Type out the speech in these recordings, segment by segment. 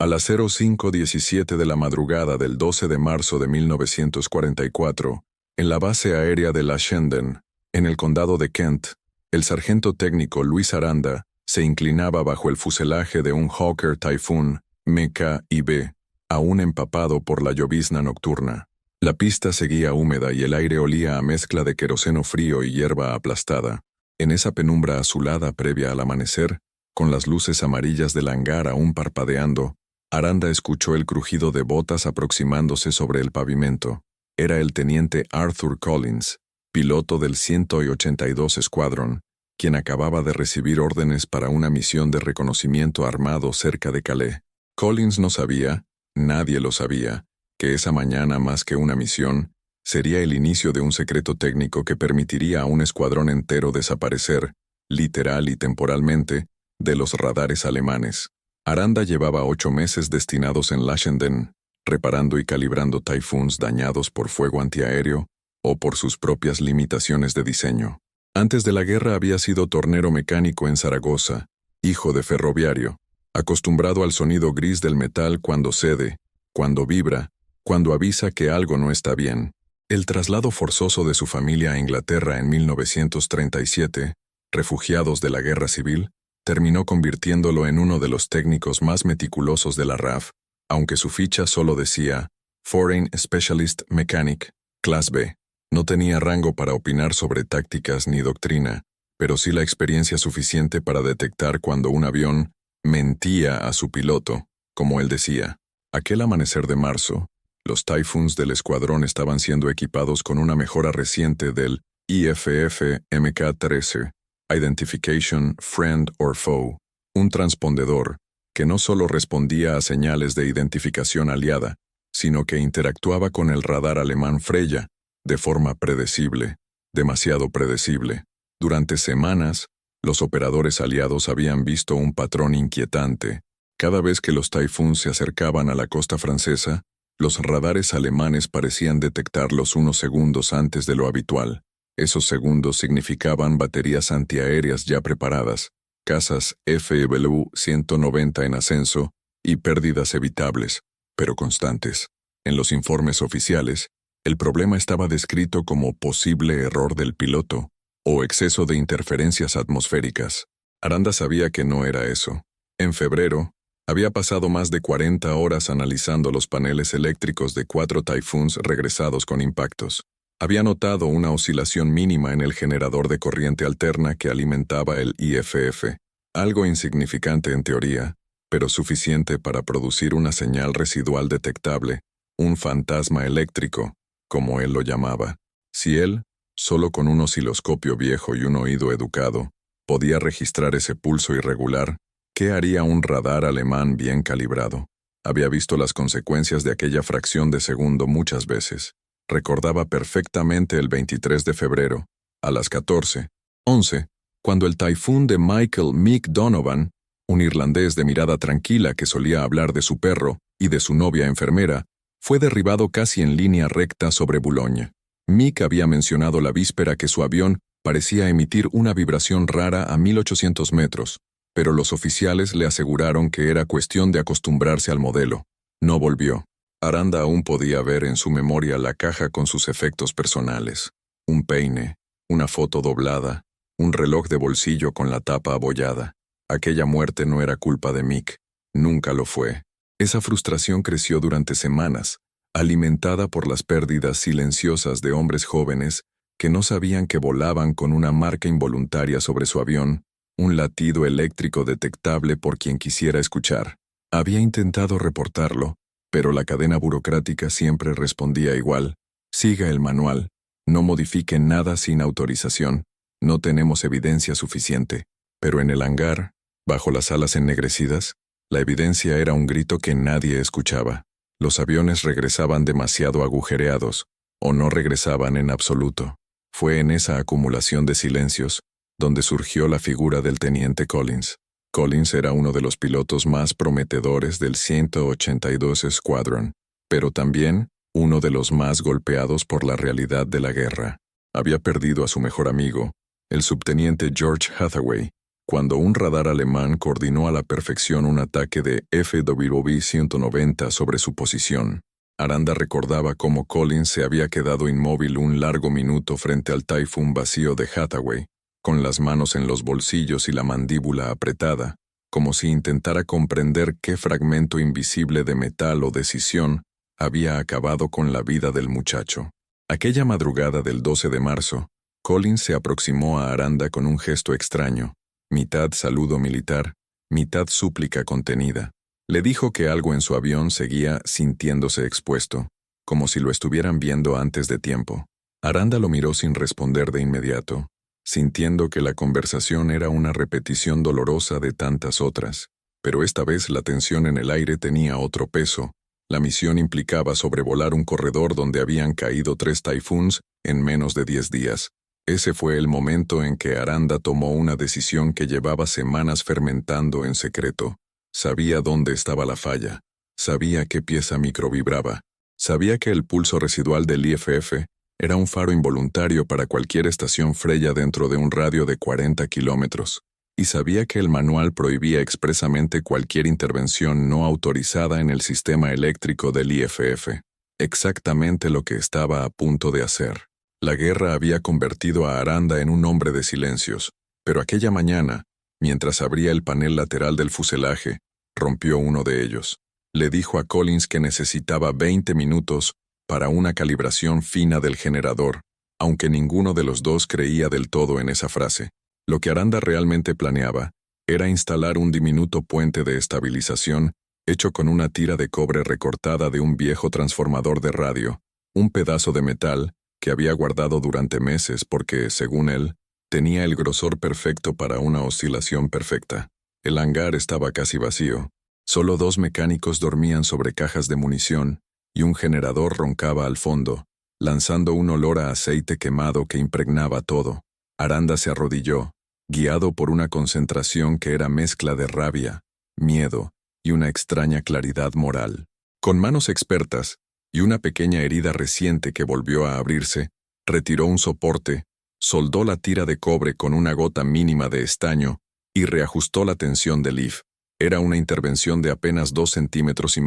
A las 05:17 de la madrugada del 12 de marzo de 1944, en la base aérea de La Shendon, en el condado de Kent, el sargento técnico Luis Aranda se inclinaba bajo el fuselaje de un Hawker Typhoon Mk-IB, aún empapado por la llovizna nocturna. La pista seguía húmeda y el aire olía a mezcla de queroseno frío y hierba aplastada. En esa penumbra azulada previa al amanecer, con las luces amarillas del hangar aún parpadeando, Aranda escuchó el crujido de botas aproximándose sobre el pavimento. Era el teniente Arthur Collins, piloto del 182 Squadron, quien acababa de recibir órdenes para una misión de reconocimiento armado cerca de Calais. Collins no sabía, nadie lo sabía, que esa mañana, más que una misión, sería el inicio de un secreto técnico que permitiría a un escuadrón entero desaparecer, literal y temporalmente, de los radares alemanes. Aranda llevaba 8 meses destinados en La Shendon, reparando y calibrando Typhoons dañados por fuego antiaéreo o por sus propias limitaciones de diseño. Antes de la guerra había sido tornero mecánico en Zaragoza, hijo de ferroviario, acostumbrado al sonido gris del metal cuando cede, cuando vibra, cuando avisa que algo no está bien. El traslado forzoso de su familia a Inglaterra en 1937, refugiados de la guerra civil, terminó convirtiéndolo en uno de los técnicos más meticulosos de la RAF, aunque su ficha solo decía Foreign Specialist Mechanic, Class B. No tenía rango para opinar sobre tácticas ni doctrina, pero sí la experiencia suficiente para detectar cuando un avión mentía a su piloto, como él decía. Aquel amanecer de marzo, los Typhoons del escuadrón estaban siendo equipados con una mejora reciente del IFF Mk-13, Identification Friend or Foe, un transpondedor que no solo respondía a señales de identificación aliada, sino que interactuaba con el radar alemán Freya, de forma predecible, demasiado predecible. Durante semanas, los operadores aliados habían visto un patrón inquietante. Cada vez que los Typhoons se acercaban a la costa francesa, los radares alemanes parecían detectarlos unos segundos antes de lo habitual. Esos segundos significaban baterías antiaéreas ya preparadas, cazas FW-190 en ascenso y pérdidas evitables, pero constantes. En los informes oficiales, el problema estaba descrito como posible error del piloto o exceso de interferencias atmosféricas. Aranda sabía que no era eso. En febrero, había pasado más de 40 horas analizando los paneles eléctricos de 4 Typhoons regresados con impactos. Había notado una oscilación mínima en el generador de corriente alterna que alimentaba el IFF, algo insignificante en teoría, pero suficiente para producir una señal residual detectable, un fantasma eléctrico, como él lo llamaba. Si él, solo con un osciloscopio viejo y un oído educado, podía registrar ese pulso irregular, ¿qué haría un radar alemán bien calibrado? Había visto las consecuencias de aquella fracción de segundo muchas veces. Recordaba perfectamente el 23 de febrero, a las 14:11, cuando el Typhoon de Michael Mick Donovan, un irlandés de mirada tranquila que solía hablar de su perro y de su novia enfermera, fue derribado casi en línea recta sobre Boulogne. Mick había mencionado la víspera que su avión parecía emitir una vibración rara a 1800 metros, pero los oficiales le aseguraron que era cuestión de acostumbrarse al modelo. No volvió. Aranda aún podía ver en su memoria la caja con sus efectos personales. Un peine, una foto doblada, un reloj de bolsillo con la tapa abollada. Aquella muerte no era culpa de Mick. Nunca lo fue. Esa frustración creció durante semanas, alimentada por las pérdidas silenciosas de hombres jóvenes que no sabían que volaban con una marca involuntaria sobre su avión, un latido eléctrico detectable por quien quisiera escuchar. Había intentado reportarlo, pero la cadena burocrática siempre respondía igual: siga el manual, no modifique nada sin autorización, no tenemos evidencia suficiente. Pero en el hangar, bajo las alas ennegrecidas, la evidencia era un grito que nadie escuchaba. Los aviones regresaban demasiado agujereados, o no regresaban en absoluto. Fue en esa acumulación de silencios donde surgió la figura del teniente Collins. Collins era uno de los pilotos más prometedores del 182 Squadron, pero también uno de los más golpeados por la realidad de la guerra. Había perdido a su mejor amigo, el subteniente George Hathaway, cuando un radar alemán coordinó a la perfección un ataque de FWB-190 sobre su posición. Aranda recordaba cómo Collins se había quedado inmóvil un largo minuto frente al Typhoon vacío de Hathaway, con las manos en los bolsillos y la mandíbula apretada, como si intentara comprender qué fragmento invisible de metal o decisión había acabado con la vida del muchacho. Aquella madrugada del 12 de marzo, Collins se aproximó a Aranda con un gesto extraño, mitad saludo militar, mitad súplica contenida. Le dijo que algo en su avión seguía sintiéndose expuesto, como si lo estuvieran viendo antes de tiempo. Aranda lo miró sin responder de inmediato, sintiendo que la conversación era una repetición dolorosa de tantas otras. Pero esta vez la tensión en el aire tenía otro peso. La misión implicaba sobrevolar un corredor donde habían caído 3 Typhoons en menos de 10 días. Ese fue el momento en que Aranda tomó una decisión que llevaba semanas fermentando en secreto. Sabía dónde estaba la falla. Sabía qué pieza microvibraba. Sabía que el pulso residual del IFF era un faro involuntario para cualquier estación Freya dentro de un radio de 40 kilómetros. Y sabía que el manual prohibía expresamente cualquier intervención no autorizada en el sistema eléctrico del IFF. Exactamente lo que estaba a punto de hacer. La guerra había convertido a Aranda en un hombre de silencios, pero aquella mañana, mientras abría el panel lateral del fuselaje, rompió uno de ellos. Le dijo a Collins que necesitaba 20 minutos para una calibración fina del generador, aunque ninguno de los dos creía del todo en esa frase. Lo que Aranda realmente planeaba era instalar un diminuto puente de estabilización hecho con una tira de cobre recortada de un viejo transformador de radio, un pedazo de metal que había guardado durante meses porque, según él, tenía el grosor perfecto para una oscilación perfecta. El hangar estaba casi vacío. Solo 2 mecánicos dormían sobre cajas de munición y un generador roncaba al fondo, lanzando un olor a aceite quemado que impregnaba todo. Aranda se arrodilló, guiado por una concentración que era mezcla de rabia, miedo y una extraña claridad moral. Con manos expertas y una pequeña herida reciente que volvió a abrirse, retiró un soporte, soldó la tira de cobre con una gota mínima de estaño y reajustó la tensión del IF. Era una intervención de apenas 2,5 centímetros,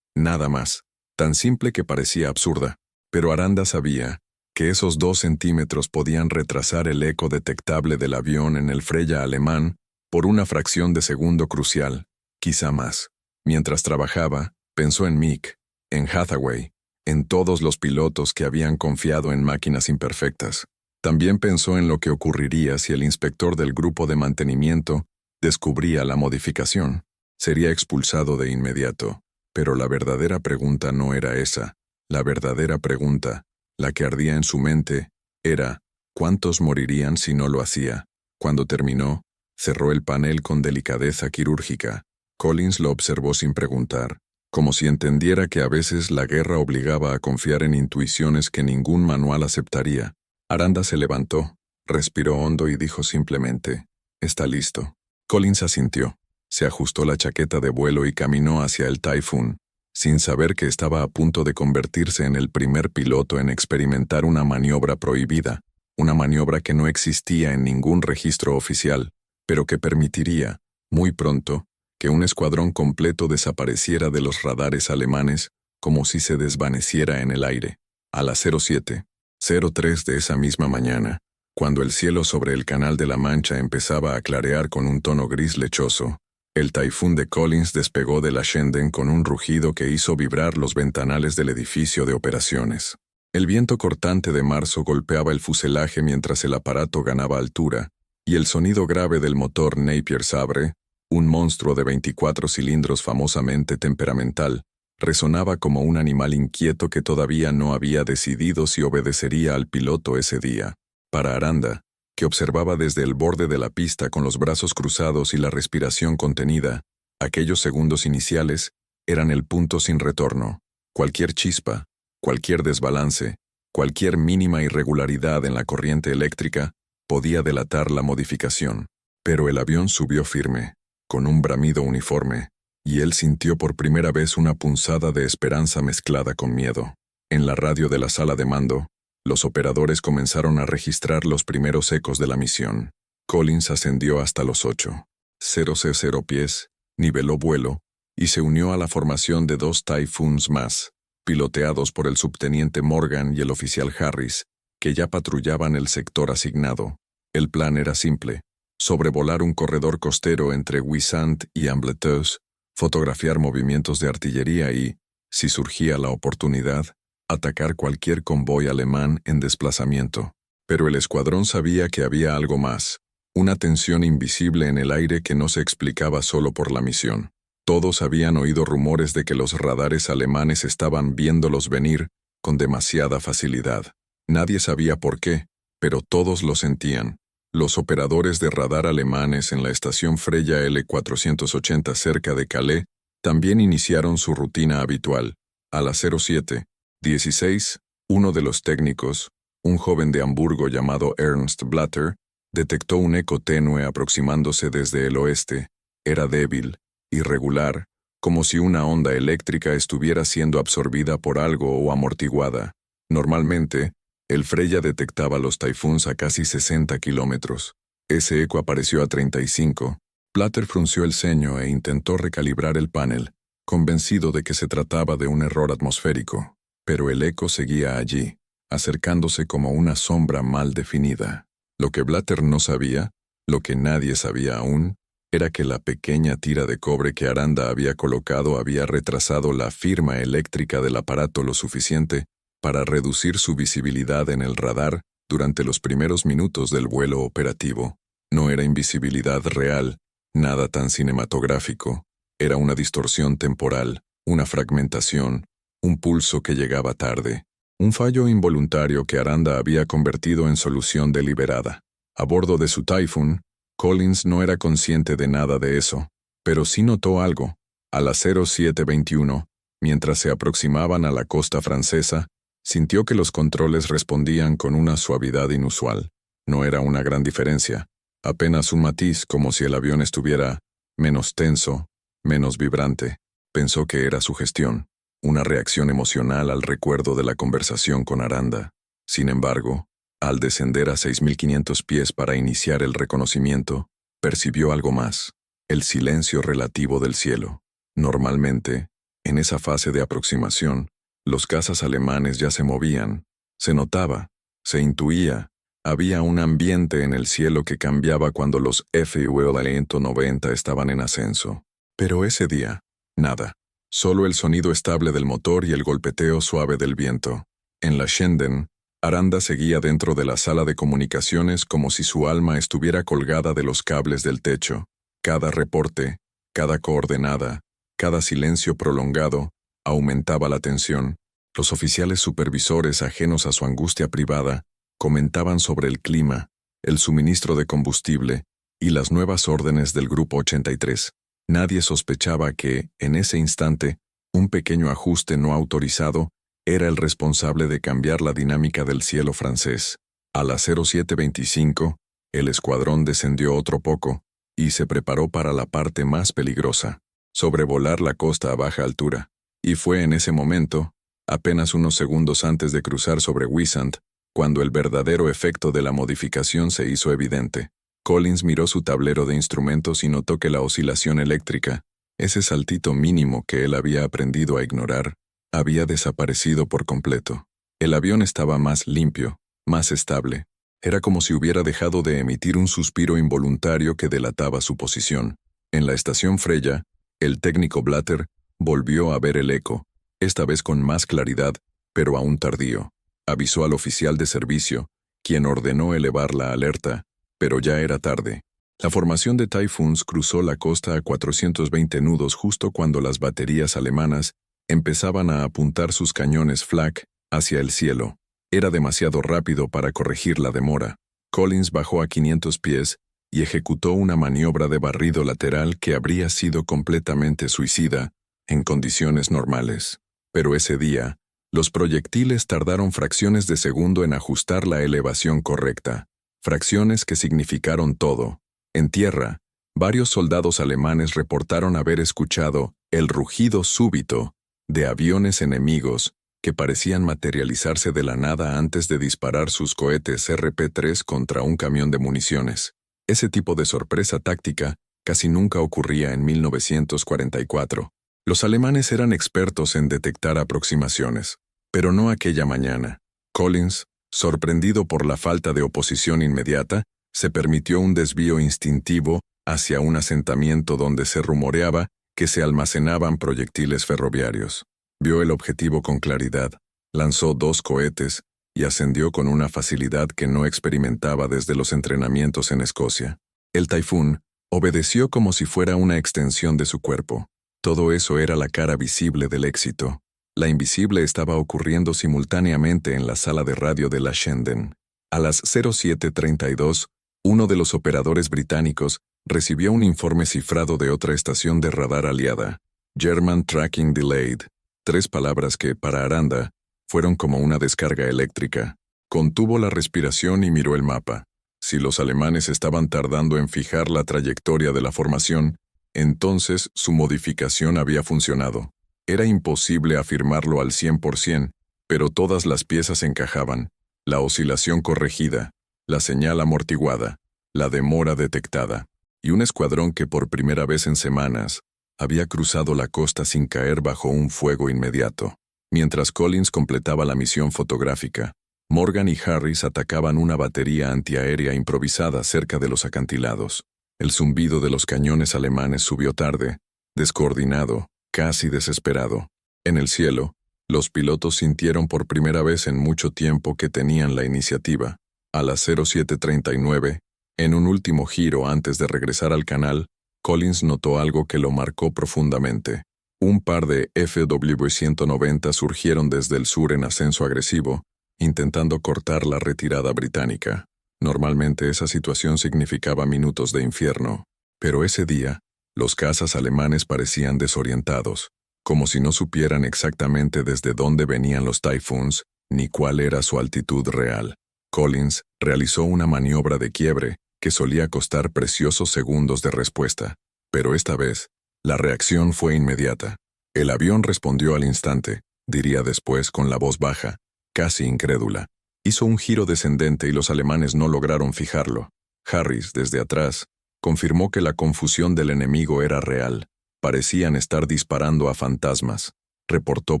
nada más, tan simple que parecía absurda. Pero Aranda sabía que esos 2 centímetros podían retrasar el eco detectable del avión en el Freya alemán por una fracción de segundo crucial, quizá más. Mientras trabajaba, pensó en Mick, en Hathaway, en todos los pilotos que habían confiado en máquinas imperfectas. También pensó en lo que ocurriría si el inspector del grupo de mantenimiento descubría la modificación. Sería expulsado de inmediato. Pero la verdadera pregunta no era esa. La verdadera pregunta, la que ardía en su mente, era ¿cuántos morirían si no lo hacía? Cuando terminó, cerró el panel con delicadeza quirúrgica. Collins lo observó sin preguntar, como si entendiera que a veces la guerra obligaba a confiar en intuiciones que ningún manual aceptaría. Aranda se levantó, respiró hondo y dijo simplemente, «Está listo». Collins asintió, se ajustó la chaqueta de vuelo y caminó hacia el Typhoon, sin saber que estaba a punto de convertirse en el primer piloto en experimentar una maniobra prohibida, una maniobra que no existía en ningún registro oficial, pero que permitiría, muy pronto, que un escuadrón completo desapareciera de los radares alemanes como si se desvaneciera en el aire. A las 07:03 de esa misma mañana, cuando el cielo sobre el Canal de la Mancha empezaba a clarear con un tono gris lechoso, el Typhoon de Collins despegó de la Shenden con un rugido que hizo vibrar los ventanales del edificio de operaciones. El viento cortante de marzo golpeaba el fuselaje mientras el aparato ganaba altura, y el sonido grave del motor Napier Sabre, un monstruo de 24 cilindros famosamente temperamental, resonaba como un animal inquieto que todavía no había decidido si obedecería al piloto ese día. Para Aranda, que observaba desde el borde de la pista con los brazos cruzados y la respiración contenida, aquellos segundos iniciales eran el punto sin retorno. Cualquier chispa, cualquier desbalance, cualquier mínima irregularidad en la corriente eléctrica podía delatar la modificación. Pero el avión subió firme, con un bramido uniforme, y él sintió por primera vez una punzada de esperanza mezclada con miedo. En la radio de la sala de mando, los operadores comenzaron a registrar los primeros ecos de la misión. Collins ascendió hasta los 8,000 pies, niveló vuelo, y se unió a la formación de 2 Typhoons más, piloteados por el subteniente Morgan y el oficial Harris, que ya patrullaban el sector asignado. El plan era simple: sobrevolar un corredor costero entre Ouessant y Ambleteuse, fotografiar movimientos de artillería y, si surgía la oportunidad, atacar cualquier convoy alemán en desplazamiento. Pero el escuadrón sabía que había algo más, una tensión invisible en el aire que no se explicaba solo por la misión. Todos habían oído rumores de que los radares alemanes estaban viéndolos venir con demasiada facilidad. Nadie sabía por qué, pero todos lo sentían. Los operadores de radar alemanes en la estación Freya L480 cerca de Calais también iniciaron su rutina habitual. A las 07:16, uno de los técnicos, un joven de Hamburgo llamado Ernst Blatter, detectó un eco tenue aproximándose desde el oeste. Era débil, irregular, como si una onda eléctrica estuviera siendo absorbida por algo o amortiguada. Normalmente, el Freya detectaba los Typhoons a casi 60 kilómetros. Ese eco apareció a 35. Blatter frunció el ceño e intentó recalibrar el panel, convencido de que se trataba de un error atmosférico. Pero el eco seguía allí, acercándose como una sombra mal definida. Lo que Blatter no sabía, lo que nadie sabía aún, era que la pequeña tira de cobre que Aranda había colocado había retrasado la firma eléctrica del aparato lo suficiente para reducir su visibilidad en el radar durante los primeros minutos del vuelo operativo. No era invisibilidad real, nada tan cinematográfico. Era una distorsión temporal, una fragmentación, un pulso que llegaba tarde. Un fallo involuntario que Aranda había convertido en solución deliberada. A bordo de su Typhoon, Collins no era consciente de nada de eso, pero sí notó algo. A las 07:21, mientras se aproximaban a la costa francesa, sintió que los controles respondían con una suavidad inusual. No era una gran diferencia, apenas un matiz, como si el avión estuviera menos tenso, menos vibrante. Pensó que era su gestión, una reacción emocional al recuerdo de la conversación con Aranda. Sin embargo, al descender a 6.500 pies para iniciar el reconocimiento, percibió algo más: el silencio relativo del cielo. Normalmente, en esa fase de aproximación, los cazas alemanes ya se movían. Se notaba, se intuía, había un ambiente en el cielo que cambiaba cuando los F-190 estaban en ascenso. Pero ese día, nada. Solo el sonido estable del motor y el golpeteo suave del viento. En la Shenden, Aranda seguía dentro de la sala de comunicaciones como si su alma estuviera colgada de los cables del techo. Cada reporte, cada coordenada, cada silencio prolongado, aumentaba la tensión. Los oficiales supervisores, ajenos a su angustia privada, comentaban sobre el clima, el suministro de combustible y las nuevas órdenes del Grupo 83. Nadie sospechaba que, en ese instante, un pequeño ajuste no autorizado era el responsable de cambiar la dinámica del cielo francés. A las 07:25, el escuadrón descendió otro poco y se preparó para la parte más peligrosa: sobrevolar la costa a baja altura. Y fue en ese momento, apenas unos segundos antes de cruzar sobre Ouessant, cuando el verdadero efecto de la modificación se hizo evidente. Collins miró su tablero de instrumentos y notó que la oscilación eléctrica, ese saltito mínimo que él había aprendido a ignorar, había desaparecido por completo. El avión estaba más limpio, más estable. Era como si hubiera dejado de emitir un suspiro involuntario que delataba su posición. En la estación Freya, el técnico Blatter volvió a ver el eco, esta vez con más claridad, pero aún tardío. Avisó al oficial de servicio, quien ordenó elevar la alerta, pero ya era tarde. La formación de Typhoons cruzó la costa a 420 nudos justo cuando las baterías alemanas empezaban a apuntar sus cañones flak hacia el cielo. Era demasiado rápido para corregir la demora. Collins bajó a 500 pies y ejecutó una maniobra de barrido lateral que habría sido completamente suicida en condiciones normales. Pero ese día, los proyectiles tardaron fracciones de segundo en ajustar la elevación correcta. Fracciones que significaron todo. En tierra, varios soldados alemanes reportaron haber escuchado el rugido súbito de aviones enemigos que parecían materializarse de la nada antes de disparar sus cohetes RP-3 contra un camión de municiones. Ese tipo de sorpresa táctica casi nunca ocurría en 1944. Los alemanes eran expertos en detectar aproximaciones, pero no aquella mañana. Collins, sorprendido por la falta de oposición inmediata, se permitió un desvío instintivo hacia un asentamiento donde se rumoreaba que se almacenaban proyectiles ferroviarios. Vio el objetivo con claridad, lanzó 2 cohetes y ascendió con una facilidad que no experimentaba desde los entrenamientos en Escocia. El Typhoon obedeció como si fuera una extensión de su cuerpo. Todo eso era la cara visible del éxito. La invisible estaba ocurriendo simultáneamente en la sala de radio de la Shenden. A las 07:32, uno de los operadores británicos recibió un informe cifrado de otra estación de radar aliada, German Tracking Delayed, 3 palabras que, para Aranda, fueron como una descarga eléctrica. Contuvo la respiración y miró el mapa. Si los alemanes estaban tardando en fijar la trayectoria de la formación, entonces su modificación había funcionado. Era imposible afirmarlo al 100%, pero todas las piezas encajaban. La oscilación corregida, la señal amortiguada, la demora detectada, y un escuadrón que por primera vez en semanas había cruzado la costa sin caer bajo un fuego inmediato. Mientras Collins completaba la misión fotográfica, Morgan y Harris atacaban una batería antiaérea improvisada cerca de los acantilados. El zumbido de los cañones alemanes subió tarde, descoordinado, casi desesperado. En el cielo, los pilotos sintieron por primera vez en mucho tiempo que tenían la iniciativa. A las 07:39, en un último giro antes de regresar al canal, Collins notó algo que lo marcó profundamente. Un par de FW-190 surgieron desde el sur en ascenso agresivo, intentando cortar la retirada británica. Normalmente esa situación significaba minutos de infierno, pero ese día, los cazas alemanes parecían desorientados, como si no supieran exactamente desde dónde venían los Typhoons ni cuál era su altitud real. Collins realizó una maniobra de quiebre que solía costar preciosos segundos de respuesta, pero esta vez, la reacción fue inmediata. El avión respondió al instante, diría después con la voz baja, casi incrédula. Hizo un giro descendente y los alemanes no lograron fijarlo. Harris, desde atrás, confirmó que la confusión del enemigo era real. Parecían estar disparando a fantasmas. Reportó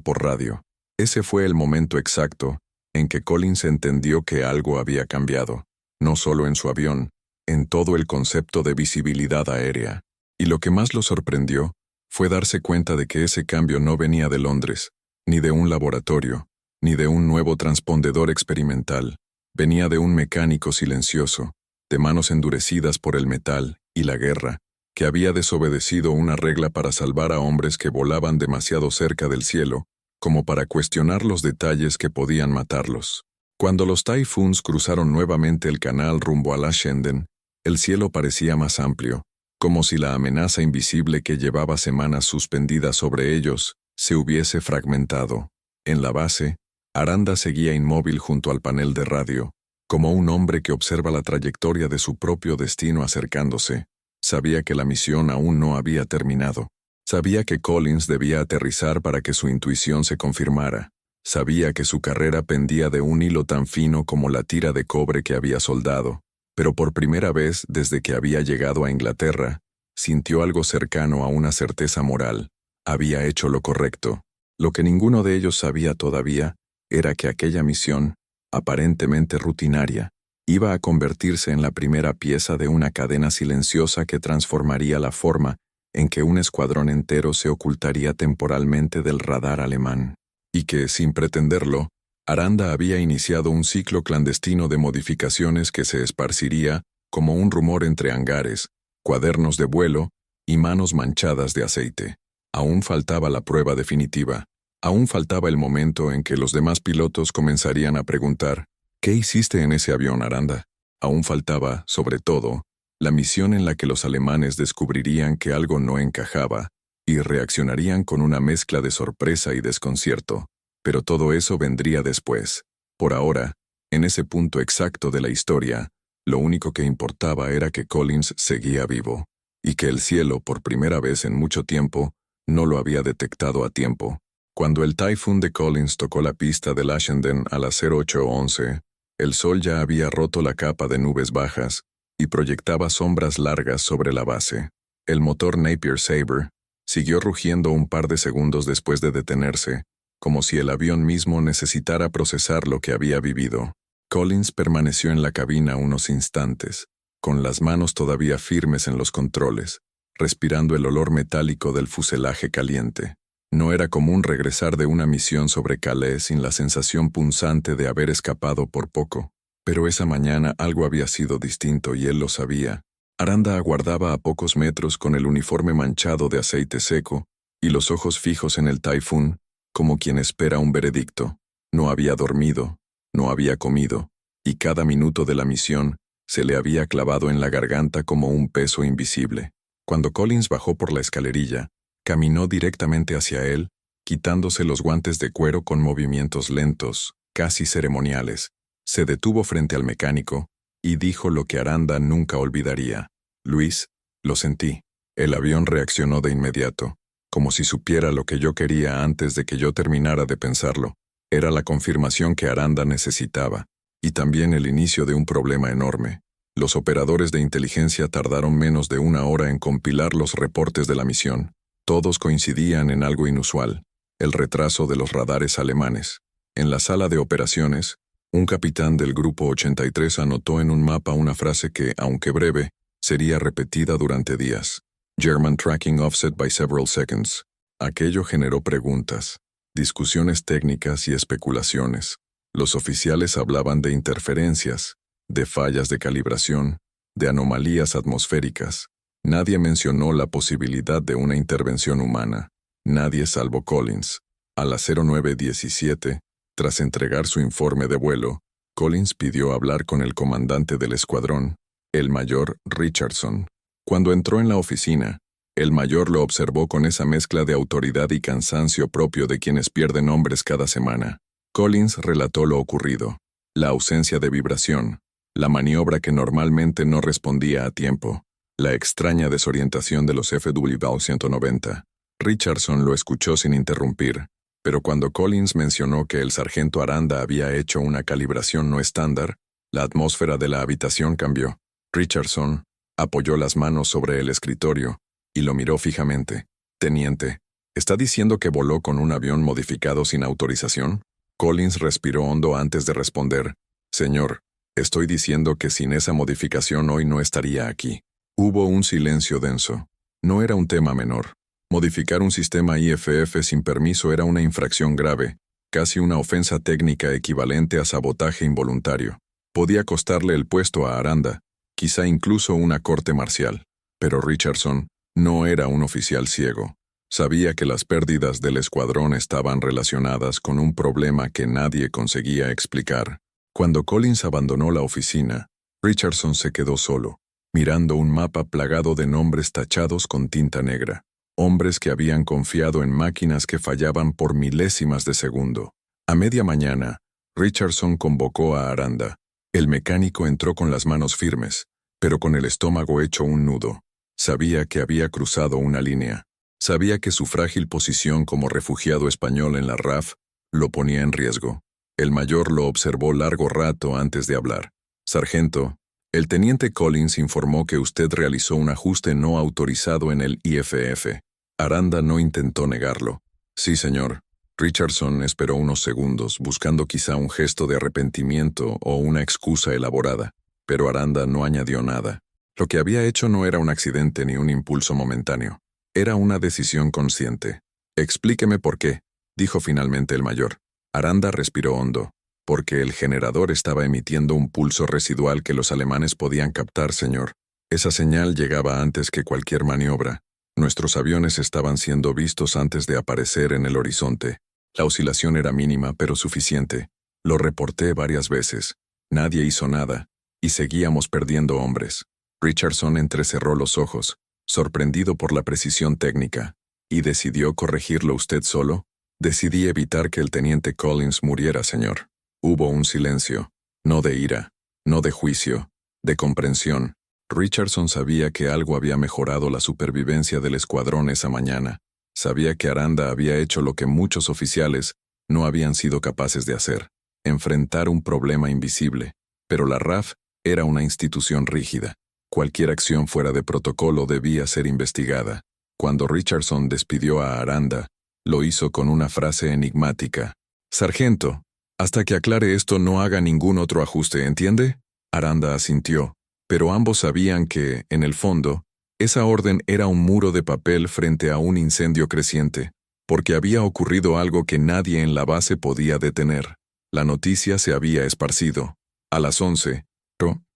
por radio. Ese fue el momento exacto en que Collins entendió que algo había cambiado, no solo en su avión, en todo el concepto de visibilidad aérea. Y lo que más lo sorprendió fue darse cuenta de que ese cambio no venía de Londres, ni de un laboratorio, ni de un nuevo transpondedor experimental. Venía de un mecánico silencioso, de manos endurecidas por el metal y la guerra, que había desobedecido una regla para salvar a hombres que volaban demasiado cerca del cielo, como para cuestionar los detalles que podían matarlos. Cuando los Typhoons cruzaron nuevamente el canal rumbo a la Shenden, el cielo parecía más amplio, como si la amenaza invisible que llevaba semanas suspendida sobre ellos se hubiese fragmentado. En la base, Aranda seguía inmóvil junto al panel de radio, como un hombre que observa la trayectoria de su propio destino acercándose. Sabía que la misión aún no había terminado. Sabía que Collins debía aterrizar para que su intuición se confirmara. Sabía que su carrera pendía de un hilo tan fino como la tira de cobre que había soldado. Pero por primera vez desde que había llegado a Inglaterra, sintió algo cercano a una certeza moral. Había hecho lo correcto. Lo que ninguno de ellos sabía todavía era que aquella misión, aparentemente rutinaria, iba a convertirse en la primera pieza de una cadena silenciosa que transformaría la forma en que un escuadrón entero se ocultaría temporalmente del radar alemán, y que, sin pretenderlo, Aranda había iniciado un ciclo clandestino de modificaciones que se esparciría como un rumor entre hangares, cuadernos de vuelo y manos manchadas de aceite. Aún faltaba la prueba definitiva. Aún faltaba el momento en que los demás pilotos comenzarían a preguntar, ¿qué hiciste en ese avión, Aranda? Aún faltaba, sobre todo, la misión en la que los alemanes descubrirían que algo no encajaba y reaccionarían con una mezcla de sorpresa y desconcierto. Pero todo eso vendría después. Por ahora, en ese punto exacto de la historia, lo único que importaba era que Collins seguía vivo, y que el cielo, por primera vez en mucho tiempo, no lo había detectado a tiempo. Cuando el Typhoon de Collins tocó la pista de Lashenden a las 08:11, el sol ya había roto la capa de nubes bajas, y proyectaba sombras largas sobre la base. El motor Napier Sabre siguió rugiendo un par de segundos después de detenerse, como si el avión mismo necesitara procesar lo que había vivido. Collins permaneció en la cabina unos instantes, con las manos todavía firmes en los controles, respirando el olor metálico del fuselaje caliente. No era común regresar de una misión sobre Calais sin la sensación punzante de haber escapado por poco. Pero esa mañana algo había sido distinto y él lo sabía. Aranda aguardaba a pocos metros con el uniforme manchado de aceite seco y los ojos fijos en el Typhoon, como quien espera un veredicto. No había dormido, no había comido, y cada minuto de la misión se le había clavado en la garganta como un peso invisible. Cuando Collins bajó por la escalerilla, caminó directamente hacia él, quitándose los guantes de cuero con movimientos lentos, casi ceremoniales. Se detuvo frente al mecánico y dijo lo que Aranda nunca olvidaría. «Luis, lo sentí». El avión reaccionó de inmediato, como si supiera lo que yo quería antes de que yo terminara de pensarlo. Era la confirmación que Aranda necesitaba, y también el inicio de un problema enorme. Los operadores de inteligencia tardaron menos de una hora en compilar los reportes de la misión. Todos coincidían en algo inusual: el retraso de los radares alemanes. En la sala de operaciones, un capitán del Grupo 83 anotó en un mapa una frase que, aunque breve, sería repetida durante días. German tracking offset by several seconds. Aquello generó preguntas, discusiones técnicas y especulaciones. Los oficiales hablaban de interferencias, de fallas de calibración, de anomalías atmosféricas. Nadie mencionó la posibilidad de una intervención humana. Nadie salvo Collins. A las 09:17, tras entregar su informe de vuelo, Collins pidió hablar con el comandante del escuadrón, el mayor Richardson. Cuando entró en la oficina, el mayor lo observó con esa mezcla de autoridad y cansancio propio de quienes pierden hombres cada semana. Collins relató lo ocurrido: la ausencia de vibración, la maniobra que normalmente no respondía a tiempo, la extraña desorientación de los FW-190. Richardson lo escuchó sin interrumpir, pero cuando Collins mencionó que el sargento Aranda había hecho una calibración no estándar, la atmósfera de la habitación cambió. Richardson apoyó las manos sobre el escritorio y lo miró fijamente. «Teniente, ¿está diciendo que voló con un avión modificado sin autorización?» Collins respiró hondo antes de responder. «Señor, estoy diciendo que sin esa modificación hoy no estaría aquí». Hubo un silencio denso. No era un tema menor. Modificar un sistema IFF sin permiso era una infracción grave, casi una ofensa técnica equivalente a sabotaje involuntario. Podía costarle el puesto a Aranda, quizá incluso una corte marcial. Pero Richardson no era un oficial ciego. Sabía que las pérdidas del escuadrón estaban relacionadas con un problema que nadie conseguía explicar. Cuando Collins abandonó la oficina, Richardson se quedó solo, mirando un mapa plagado de nombres tachados con tinta negra. Hombres que habían confiado en máquinas que fallaban por milésimas de segundo. A media mañana, Richardson convocó a Aranda. El mecánico entró con las manos firmes, pero con el estómago hecho un nudo. Sabía que había cruzado una línea. Sabía que su frágil posición como refugiado español en la RAF lo ponía en riesgo. El mayor lo observó largo rato antes de hablar. «Sargento, el teniente Collins informó que usted realizó un ajuste no autorizado en el IFF». Aranda no intentó negarlo. «Sí, señor». Richardson esperó unos segundos, buscando quizá un gesto de arrepentimiento o una excusa elaborada, pero Aranda no añadió nada. Lo que había hecho no era un accidente ni un impulso momentáneo. Era una decisión consciente. «Explíqueme por qué», dijo finalmente el mayor. Aranda respiró hondo. «Porque el generador estaba emitiendo un pulso residual que los alemanes podían captar, señor. Esa señal llegaba antes que cualquier maniobra. Nuestros aviones estaban siendo vistos antes de aparecer en el horizonte. La oscilación era mínima, pero suficiente. Lo reporté varias veces. Nadie hizo nada, y seguíamos perdiendo hombres». Richardson entrecerró los ojos, sorprendido por la precisión técnica. «¿Y decidió corregirlo usted solo?» «Decidí evitar que el teniente Collins muriera, señor». Hubo un silencio, no de ira, no de juicio, de comprensión. Richardson sabía que algo había mejorado la supervivencia del escuadrón esa mañana. Sabía que Aranda había hecho lo que muchos oficiales no habían sido capaces de hacer: enfrentar un problema invisible. Pero la RAF era una institución rígida. Cualquier acción fuera de protocolo debía ser investigada. Cuando Richardson despidió a Aranda, lo hizo con una frase enigmática. «Sargento, hasta que aclare esto no haga ningún otro ajuste, ¿entiende?» Aranda asintió, pero ambos sabían que, en el fondo, esa orden era un muro de papel frente a un incendio creciente, porque había ocurrido algo que nadie en la base podía detener. La noticia se había esparcido. A las 11,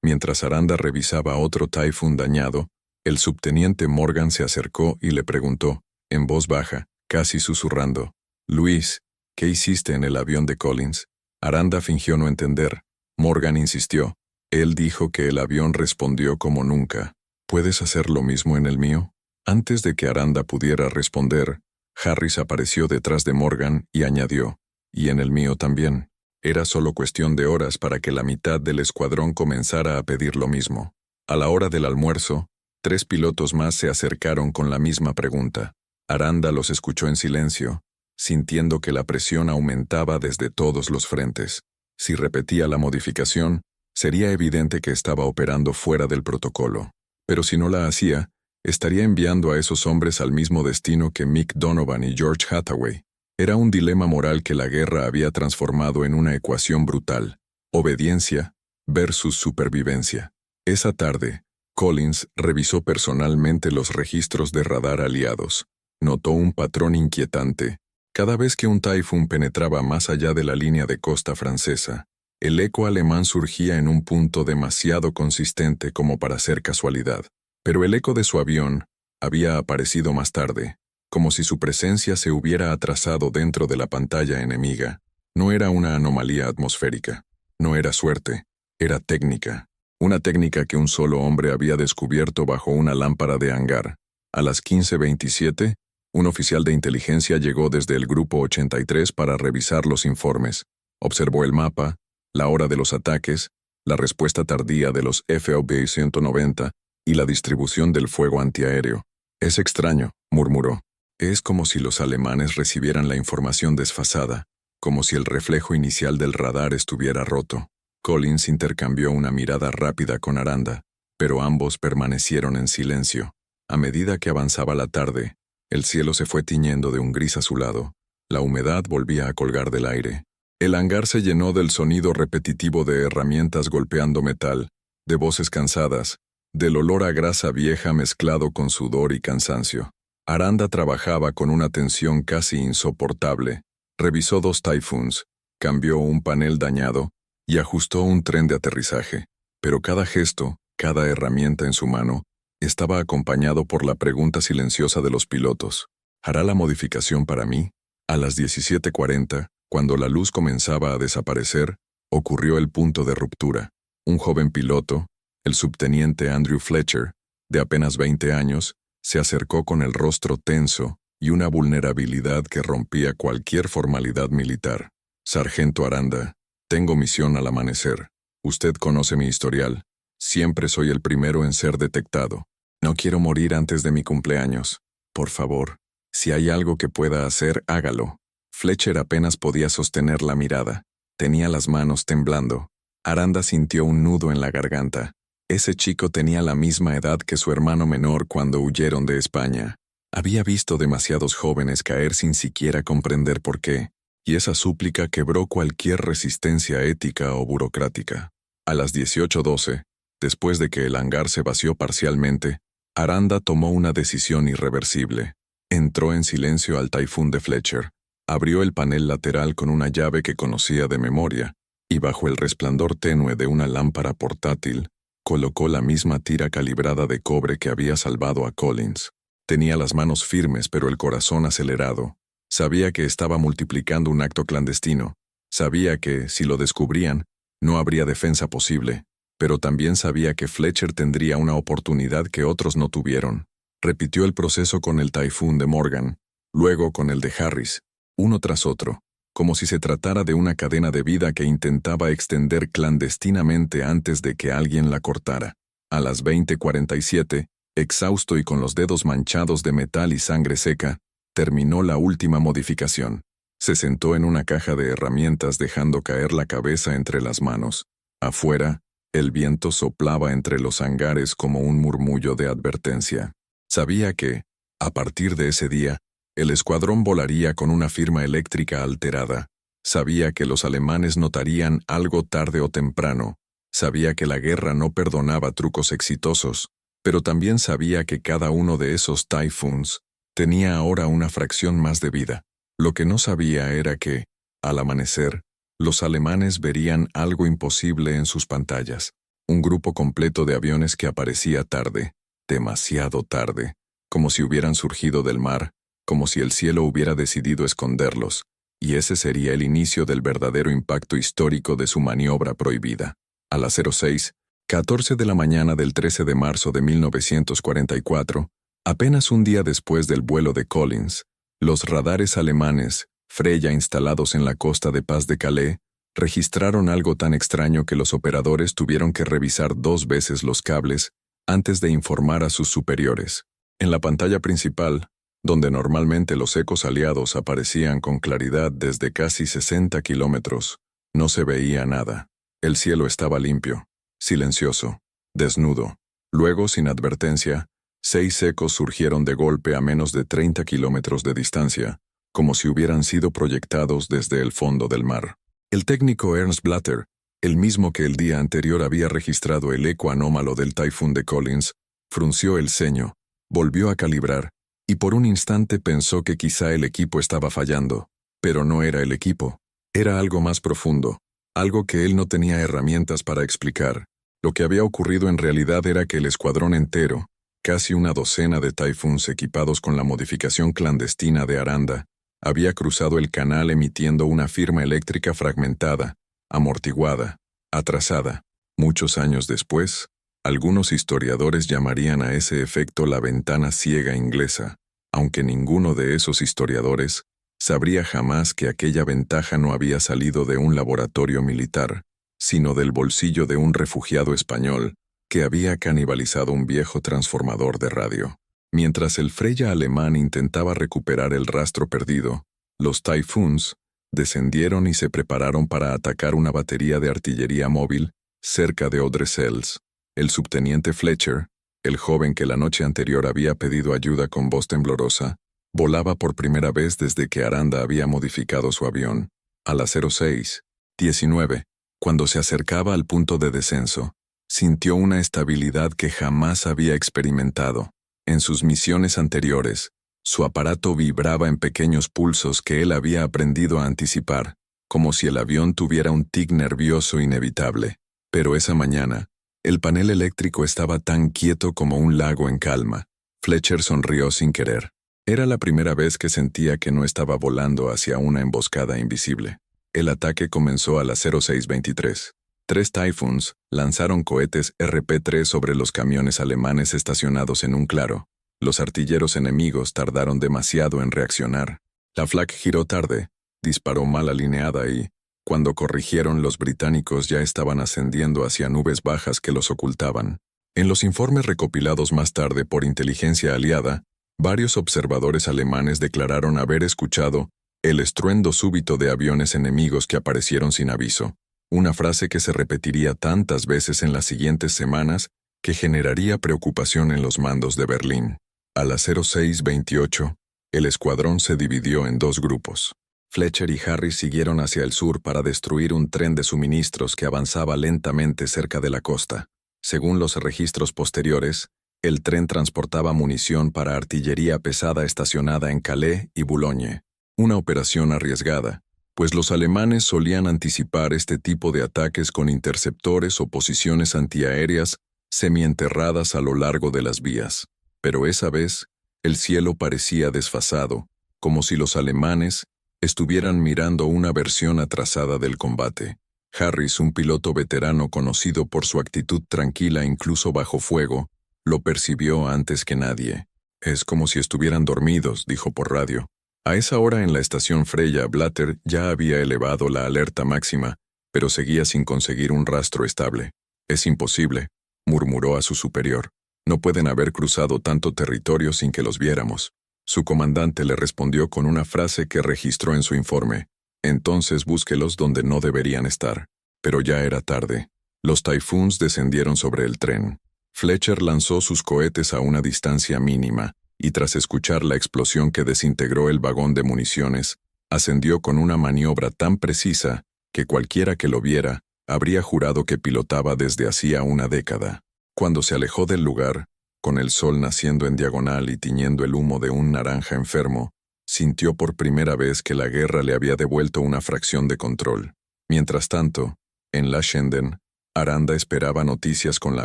mientras Aranda revisaba otro Typhoon dañado, el subteniente Morgan se acercó y le preguntó, en voz baja, casi susurrando, «Luis, ¿qué hiciste en el avión de Collins?» Aranda fingió no entender. Morgan insistió. Él dijo que el avión respondió como nunca. «¿Puedes hacer lo mismo en el mío?» Antes de que Aranda pudiera responder, Harris apareció detrás de Morgan y añadió, «Y en el mío también». Era solo cuestión de horas para que la mitad del escuadrón comenzara a pedir lo mismo. A la hora del almuerzo, 3 pilotos más se acercaron con la misma pregunta. Aranda los escuchó en silencio, sintiendo que la presión aumentaba desde todos los frentes. Si repetía la modificación, sería evidente que estaba operando fuera del protocolo. Pero si no la hacía, estaría enviando a esos hombres al mismo destino que Mick Donovan y George Hathaway. Era un dilema moral que la guerra había transformado en una ecuación brutal: obediencia versus supervivencia. Esa tarde, Collins revisó personalmente los registros de radar aliados. Notó un patrón inquietante. Cada vez que un Typhoon penetraba más allá de la línea de costa francesa, el eco alemán surgía en un punto demasiado consistente como para ser casualidad. Pero el eco de su avión había aparecido más tarde, como si su presencia se hubiera atrasado dentro de la pantalla enemiga. No era una anomalía atmosférica. No era suerte. Era técnica. Una técnica que un solo hombre había descubierto bajo una lámpara de hangar. A las 15:27, un oficial de inteligencia llegó desde el Grupo 83 para revisar los informes. Observó el mapa, la hora de los ataques, la respuesta tardía de los FOB 190 y la distribución del fuego antiaéreo. «Es extraño», murmuró. «Es como si los alemanes recibieran la información desfasada, como si el reflejo inicial del radar estuviera roto». Collins intercambió una mirada rápida con Aranda, pero ambos permanecieron en silencio. A medida que avanzaba la tarde, el cielo se fue tiñendo de un gris azulado. La humedad volvía a colgar del aire. El hangar se llenó del sonido repetitivo de herramientas golpeando metal, de voces cansadas, del olor a grasa vieja mezclado con sudor y cansancio. Aranda trabajaba con una tensión casi insoportable. Revisó 2 Typhoons, cambió un panel dañado y ajustó un tren de aterrizaje. Pero cada gesto, cada herramienta en su mano, estaba acompañado por la pregunta silenciosa de los pilotos. ¿Hará la modificación para mí? A las 17:40, cuando la luz comenzaba a desaparecer, ocurrió el punto de ruptura. Un joven piloto, el subteniente Andrew Fletcher, de apenas 20 años, se acercó con el rostro tenso y una vulnerabilidad que rompía cualquier formalidad militar. «Sargento Aranda, tengo misión al amanecer. Usted conoce mi historial. Siempre soy el primero en ser detectado. No quiero morir antes de mi cumpleaños. Por favor, si hay algo que pueda hacer, hágalo». Fletcher apenas podía sostener la mirada. Tenía las manos temblando. Aranda sintió un nudo en la garganta. Ese chico tenía la misma edad que su hermano menor cuando huyeron de España. Había visto demasiados jóvenes caer sin siquiera comprender por qué, y esa súplica quebró cualquier resistencia ética o burocrática. A las 18:12, después de que el hangar se vació parcialmente, Aranda tomó una decisión irreversible. Entró en silencio al Typhoon de Fletcher, abrió el panel lateral con una llave que conocía de memoria, y bajo el resplandor tenue de una lámpara portátil, colocó la misma tira calibrada de cobre que había salvado a Collins. Tenía las manos firmes pero el corazón acelerado. Sabía que estaba multiplicando un acto clandestino. Sabía que, si lo descubrían, no habría defensa posible. Pero también sabía que Fletcher tendría una oportunidad que otros no tuvieron. Repitió el proceso con el Typhoon de Morgan, luego con el de Harris, uno tras otro, como si se tratara de una cadena de vida que intentaba extender clandestinamente antes de que alguien la cortara. A las 20:47, exhausto y con los dedos manchados de metal y sangre seca, terminó la última modificación. Se sentó en una caja de herramientas dejando caer la cabeza entre las manos. Afuera, El viento soplaba entre los hangares como un murmullo de advertencia. Sabía que, a partir de ese día, el escuadrón volaría con una firma eléctrica alterada. Sabía que los alemanes notarían algo tarde o temprano. Sabía que la guerra no perdonaba trucos exitosos, pero también sabía que cada uno de esos Typhoons tenía ahora una fracción más de vida. Lo que no sabía era que, al amanecer, los alemanes verían algo imposible en sus pantallas. Un grupo completo de aviones que aparecía tarde, demasiado tarde, como si hubieran surgido del mar, como si el cielo hubiera decidido esconderlos, y ese sería el inicio del verdadero impacto histórico de su maniobra prohibida. A las 06:14 de la mañana del 13 de marzo de 1944, apenas un día después del vuelo de Collins, los radares alemanes, Freya instalados en la costa de Pas de Calais, registraron algo tan extraño que los operadores tuvieron que revisar 2 veces los cables antes de informar a sus superiores. En la pantalla principal, donde normalmente los ecos aliados aparecían con claridad desde casi 60 kilómetros, no se veía nada. El cielo estaba limpio, silencioso, desnudo. Luego, sin advertencia, 6 ecos surgieron de golpe a menos de 30 kilómetros de distancia, como si hubieran sido proyectados desde el fondo del mar. El técnico Ernst Blatter, el mismo que el día anterior había registrado el eco anómalo del Typhoon de Collins, frunció el ceño, volvió a calibrar, y por un instante pensó que quizá el equipo estaba fallando. Pero no era el equipo, era algo más profundo, algo que él no tenía herramientas para explicar. Lo que había ocurrido en realidad era que el escuadrón entero, casi una docena de Typhoons equipados con la modificación clandestina de Aranda, había cruzado el canal emitiendo una firma eléctrica fragmentada, amortiguada, atrasada. Muchos años después, algunos historiadores llamarían a ese efecto la ventana ciega inglesa, aunque ninguno de esos historiadores sabría jamás que aquella ventaja no había salido de un laboratorio militar, sino del bolsillo de un refugiado español que había canibalizado un viejo transformador de radio. Mientras el Freya alemán intentaba recuperar el rastro perdido, los Typhoons descendieron y se prepararon para atacar una batería de artillería móvil cerca de Odresels. El subteniente Fletcher, el joven que la noche anterior había pedido ayuda con voz temblorosa, volaba por primera vez desde que Aranda había modificado su avión. A las 06:19, cuando se acercaba al punto de descenso, sintió una estabilidad que jamás había experimentado. En sus misiones anteriores, su aparato vibraba en pequeños pulsos que él había aprendido a anticipar, como si el avión tuviera un tic nervioso inevitable. Pero esa mañana, el panel eléctrico estaba tan quieto como un lago en calma. Fletcher sonrió sin querer. Era la primera vez que sentía que no estaba volando hacia una emboscada invisible. El ataque comenzó a las 06:23. 3 Typhoons lanzaron cohetes RP-3 sobre los camiones alemanes estacionados en un claro. Los artilleros enemigos tardaron demasiado en reaccionar. La Flak giró tarde, disparó mal alineada y, cuando corrigieron, los británicos ya estaban ascendiendo hacia nubes bajas que los ocultaban. En los informes recopilados más tarde por inteligencia aliada, varios observadores alemanes declararon haber escuchado el estruendo súbito de aviones enemigos que aparecieron sin aviso. Una frase que se repetiría tantas veces en las siguientes semanas que generaría preocupación en los mandos de Berlín. A las 06:28, el escuadrón se dividió en 2 grupos. Fletcher y Harris siguieron hacia el sur para destruir un tren de suministros que avanzaba lentamente cerca de la costa. Según los registros posteriores, el tren transportaba munición para artillería pesada estacionada en Calais y Boulogne. Una operación arriesgada, pues los alemanes solían anticipar este tipo de ataques con interceptores o posiciones antiaéreas semienterradas a lo largo de las vías. Pero esa vez, el cielo parecía desfasado, como si los alemanes estuvieran mirando una versión atrasada del combate. Harris, un piloto veterano conocido por su actitud tranquila incluso bajo fuego, lo percibió antes que nadie. «Es como si estuvieran dormidos», dijo por radio. A esa hora en la estación Freya, Blatter ya había elevado la alerta máxima, pero seguía sin conseguir un rastro estable. «Es imposible», murmuró a su superior. «No pueden haber cruzado tanto territorio sin que los viéramos». Su comandante le respondió con una frase que registró en su informe. «Entonces búsquelos donde no deberían estar». Pero ya era tarde. Los Typhoons descendieron sobre el tren. Fletcher lanzó sus cohetes a una distancia mínima, y tras escuchar la explosión que desintegró el vagón de municiones, ascendió con una maniobra tan precisa que cualquiera que lo viera habría jurado que pilotaba desde hacía una década. Cuando se alejó del lugar, con el sol naciendo en diagonal y tiñendo el humo de un naranja enfermo, sintió por primera vez que la guerra le había devuelto una fracción de control. Mientras tanto, en Lashenden, Aranda esperaba noticias con la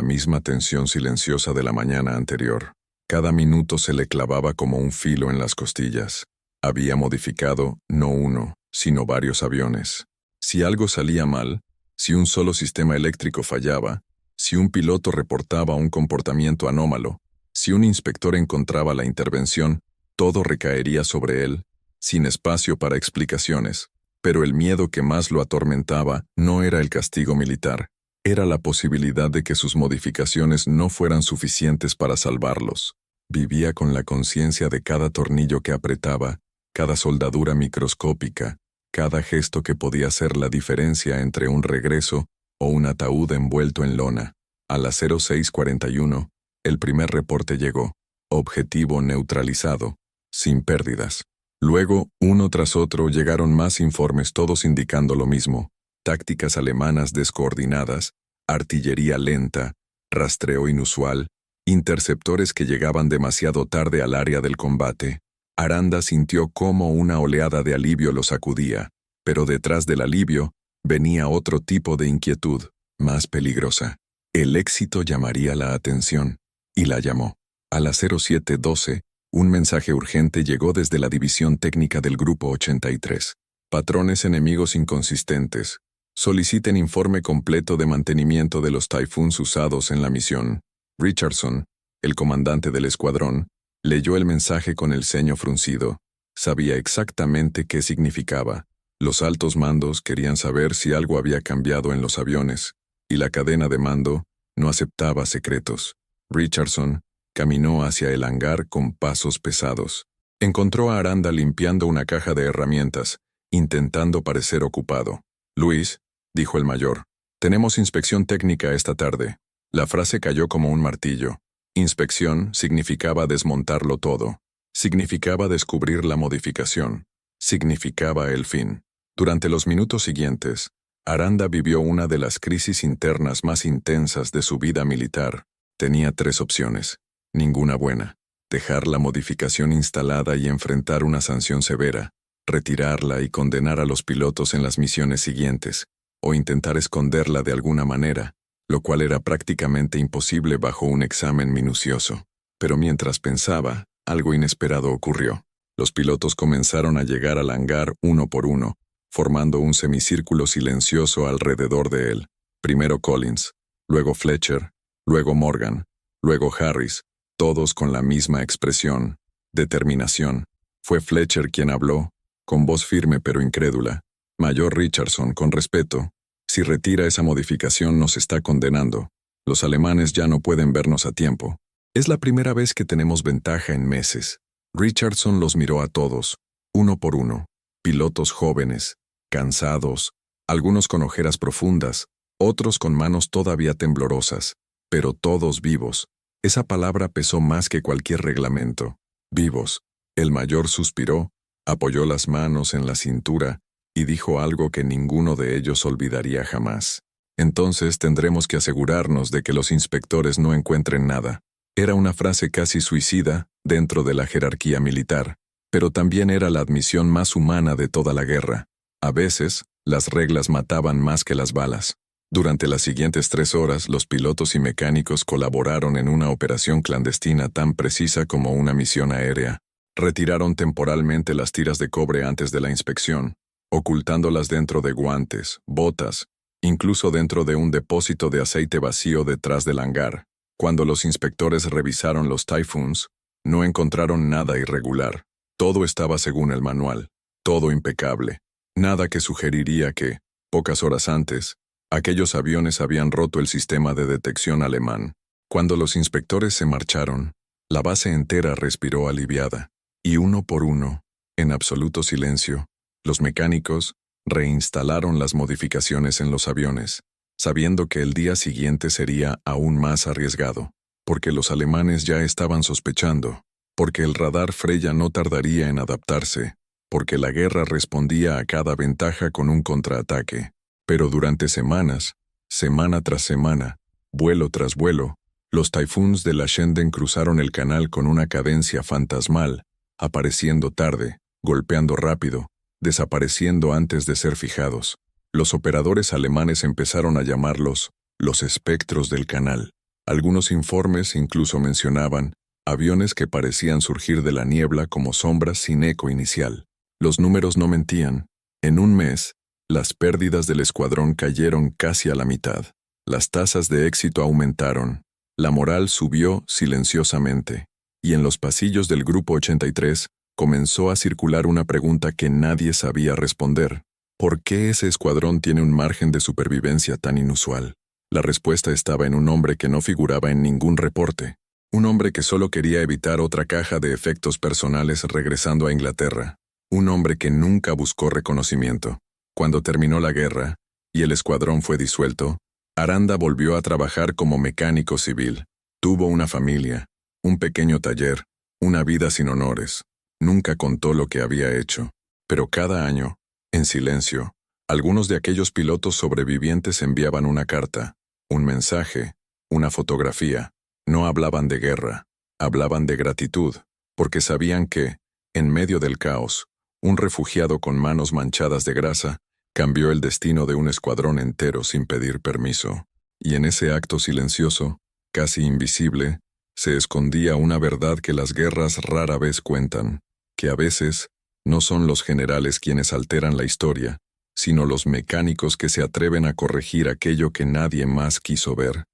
misma tensión silenciosa de la mañana anterior. Cada minuto se le clavaba como un filo en las costillas. Había modificado, no uno, sino varios aviones. Si algo salía mal, si un solo sistema eléctrico fallaba, si un piloto reportaba un comportamiento anómalo, si un inspector encontraba la intervención, todo recaería sobre él, sin espacio para explicaciones. Pero el miedo que más lo atormentaba no era el castigo militar, era la posibilidad de que sus modificaciones no fueran suficientes para salvarlos. Vivía con la conciencia de cada tornillo que apretaba, cada soldadura microscópica, cada gesto que podía hacer la diferencia entre un regreso o un ataúd envuelto en lona. A las 06:41, el primer reporte llegó. Objetivo neutralizado, sin pérdidas. Luego, uno tras otro, llegaron más informes, todos indicando lo mismo. Tácticas alemanas descoordinadas, artillería lenta, rastreo inusual, interceptores que llegaban demasiado tarde al área del combate. Aranda sintió cómo una oleada de alivio lo sacudía, pero detrás del alivio venía otro tipo de inquietud, más peligrosa. El éxito llamaría la atención, y la llamó. A las 07:12, un mensaje urgente llegó desde la división técnica del Grupo 83. Patrones enemigos inconsistentes. Soliciten informe completo de mantenimiento de los Typhoons usados en la misión. Richardson, el comandante del escuadrón, leyó el mensaje con el ceño fruncido. Sabía exactamente qué significaba. Los altos mandos querían saber si algo había cambiado en los aviones, y la cadena de mando no aceptaba secretos. Richardson caminó hacia el hangar con pasos pesados. Encontró a Aranda limpiando una caja de herramientas, intentando parecer ocupado. «Luis», dijo el mayor, «tenemos inspección técnica esta tarde». La frase cayó como un martillo. Inspección significaba desmontarlo todo. Significaba descubrir la modificación. Significaba el fin. Durante los minutos siguientes, Aranda vivió una de las crisis internas más intensas de su vida militar. Tenía 3 opciones. Ninguna buena. Dejar la modificación instalada y enfrentar una sanción severa. Retirarla y condenar a los pilotos en las misiones siguientes. O intentar esconderla de alguna manera, lo cual era prácticamente imposible bajo un examen minucioso. Pero mientras pensaba, algo inesperado ocurrió. Los pilotos comenzaron a llegar al hangar uno por uno, formando un semicírculo silencioso alrededor de él. Primero Collins, luego Fletcher, luego Morgan, luego Harris, todos con la misma expresión, determinación. Fue Fletcher quien habló, con voz firme pero incrédula. «Mayor Richardson, con respeto, si retira esa modificación nos está condenando. Los alemanes ya no pueden vernos a tiempo. Es la primera vez que tenemos ventaja en meses». Richardson los miró a todos, uno por uno. Pilotos jóvenes, cansados, algunos con ojeras profundas, otros con manos todavía temblorosas, pero todos vivos. Esa palabra pesó más que cualquier reglamento. Vivos. El mayor suspiró, apoyó las manos en la cintura y dijo algo que ninguno de ellos olvidaría jamás. «Entonces tendremos que asegurarnos de que los inspectores no encuentren nada». Era una frase casi suicida dentro de la jerarquía militar, pero también era la admisión más humana de toda la guerra. A veces, las reglas mataban más que las balas. Durante las siguientes 3 horas, los pilotos y mecánicos colaboraron en una operación clandestina tan precisa como una misión aérea. Retiraron temporalmente las tiras de cobre antes de la inspección, ocultándolas dentro de guantes, botas, incluso dentro de un depósito de aceite vacío detrás del hangar. Cuando los inspectores revisaron los Typhoons, no encontraron nada irregular. Todo estaba según el manual, todo impecable. Nada que sugeriría que, pocas horas antes, aquellos aviones habían roto el sistema de detección alemán. Cuando los inspectores se marcharon, la base entera respiró aliviada, y uno por uno, en absoluto silencio, los mecánicos reinstalaron las modificaciones en los aviones. sabiendo que el día siguiente sería aún más arriesgado, porque los alemanes ya estaban sospechando, porque el radar Freya no tardaría en adaptarse, porque la guerra respondía a cada ventaja con un contraataque. Pero durante semanas, semana tras semana, vuelo tras vuelo, los Typhoons de la Shenden cruzaron el canal con una cadencia fantasmal, apareciendo tarde, golpeando rápido, desapareciendo antes de ser fijados. Los operadores alemanes empezaron a llamarlos los espectros del canal. Algunos informes incluso mencionaban aviones que parecían surgir de la niebla como sombras sin eco inicial. Los números no mentían. En un mes, las pérdidas del escuadrón cayeron casi a la mitad. Las tasas de éxito aumentaron. La moral subió silenciosamente. Y en los pasillos del Grupo 83 comenzó a circular una pregunta que nadie sabía responder. ¿Por qué ese escuadrón tiene un margen de supervivencia tan inusual? La respuesta estaba en un hombre que no figuraba en ningún reporte. Un hombre que solo quería evitar otra caja de efectos personales regresando a Inglaterra. Un hombre que nunca buscó reconocimiento. Cuando terminó la guerra y el escuadrón fue disuelto, Aranda volvió a trabajar como mecánico civil. Tuvo una familia, un pequeño taller, una vida sin honores. Nunca contó lo que había hecho. Pero cada año, en silencio, algunos de aquellos pilotos sobrevivientes enviaban una carta, un mensaje, una fotografía. No hablaban de guerra, hablaban de gratitud, porque sabían que, en medio del caos, un refugiado con manos manchadas de grasa cambió el destino de un escuadrón entero sin pedir permiso. Y en ese acto silencioso, casi invisible, se escondía una verdad que las guerras rara vez cuentan, que a veces no son los generales quienes alteran la historia, sino los mecánicos que se atreven a corregir aquello que nadie más quiso ver.